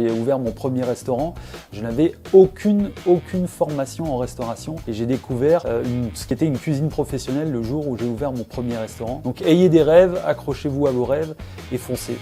j'ai ouvert mon premier restaurant, je n'avais aucune formation en restauration et j'ai découvert ce qu'était une cuisine professionnelle le jour où j'ai ouvert mon premier restaurant. Donc ayez des rêves, accrochez-vous à vos rêves et foncez.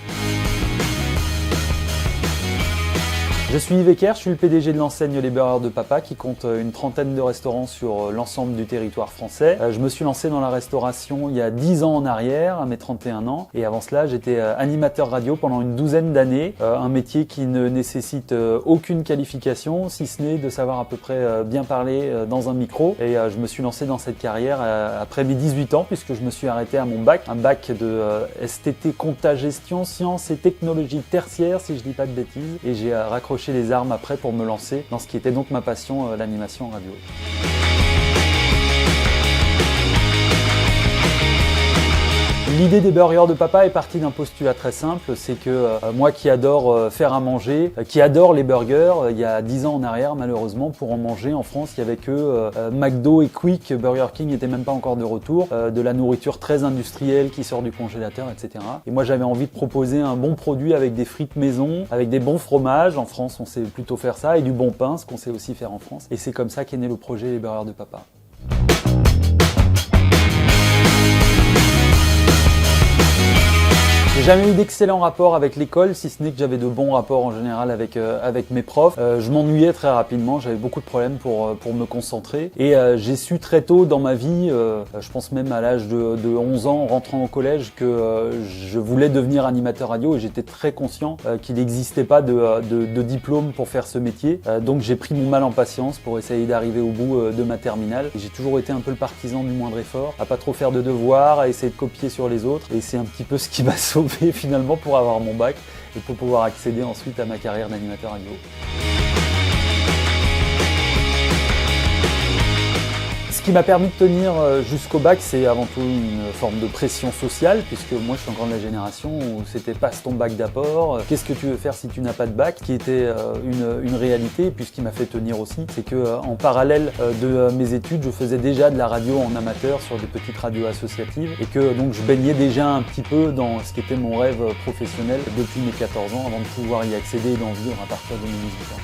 Je suis Yves Ecker, je suis le PDG de l'enseigne Les Burgers de Papa qui compte une trentaine de restaurants sur l'ensemble du territoire français. Je me suis lancé dans la restauration il y a 10 ans en arrière, à mes 31 ans. Et avant cela, j'étais animateur radio pendant une douzaine d'années. Un métier qui ne nécessite aucune qualification, si ce n'est de savoir à peu près bien parler dans un micro. Et je me suis lancé dans cette carrière après mes 18 ans puisque je me suis arrêté à mon bac. Un bac de STT compta gestion, sciences et technologies tertiaires, si je dis pas de bêtises. Et j'ai raccroché les armes après pour me lancer dans ce qui était donc ma passion, l'animation radio. L'idée des Burgers de Papa est partie d'un postulat très simple, c'est que moi qui adore faire à manger, qui adore les burgers, il y a 10 ans en arrière malheureusement pour en manger en France il n'y avait que McDo et Quick, Burger King n'était même pas encore de retour, de la nourriture très industrielle qui sort du congélateur, etc. Et moi j'avais envie de proposer un bon produit avec des frites maison, avec des bons fromages, en France on sait plutôt faire ça, et du bon pain, ce qu'on sait aussi faire en France. Et c'est comme ça qu'est né le projet Les Burgers de Papa. J'ai jamais eu d'excellents rapports avec l'école, si ce n'est que j'avais de bons rapports en général avec mes profs. Je m'ennuyais très rapidement, j'avais beaucoup de problèmes pour me concentrer. Et j'ai su très tôt dans ma vie, je pense même à l'âge de 11 ans, en rentrant au collège, que je voulais devenir animateur radio et j'étais très conscient qu'il n'existait pas de diplôme pour faire ce métier. Donc j'ai pris mon mal en patience pour essayer d'arriver au bout de ma terminale. J'ai toujours été un peu le partisan du moindre effort, à pas trop faire de devoirs, à essayer de copier sur les autres. Et c'est un petit peu ce qui m'a sauvé finalement pour avoir mon bac et pour pouvoir accéder ensuite à ma carrière d'animateur radio. Ce qui m'a permis de tenir jusqu'au bac, c'est avant tout une forme de pression sociale, puisque moi je suis encore de la génération où c'était passe ton bac d'apport, qu'est-ce que tu veux faire si tu n'as pas de bac, qui était une réalité. Et puis ce qui m'a fait tenir aussi, c'est que en parallèle de mes études, je faisais déjà de la radio en amateur sur des petites radios associatives et que donc je baignais déjà un petit peu dans ce qui était mon rêve professionnel depuis mes 14 ans avant de pouvoir y accéder et d'en vivre à partir de mes 18 ans.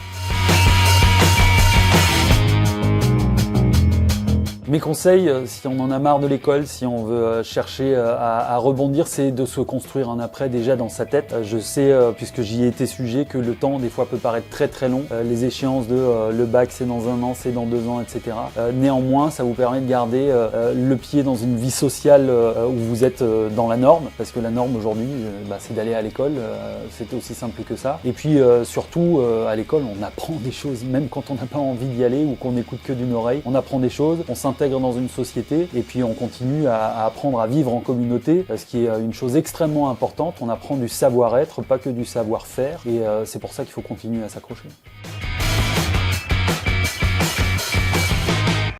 Mes conseils, si on en a marre de l'école, si on veut chercher à rebondir, c'est de se construire un après déjà dans sa tête. Je sais, puisque j'y ai été sujet, que le temps des fois peut paraître très très long. Les échéances de le bac c'est dans 1 an, c'est dans 2 ans, etc. Néanmoins, ça vous permet de garder le pied dans une vie sociale où vous êtes dans la norme, parce que la norme aujourd'hui, c'est d'aller à l'école, c'est aussi simple que ça. Et puis surtout, à l'école, on apprend des choses, même quand on n'a pas envie d'y aller ou qu'on n'écoute que d'une oreille. On apprend des choses, on s'intègre dans une société et puis on continue à apprendre à vivre en communauté, ce qui est une chose extrêmement importante. On apprend du savoir-être, pas que du savoir-faire, et c'est pour ça qu'il faut continuer à s'accrocher.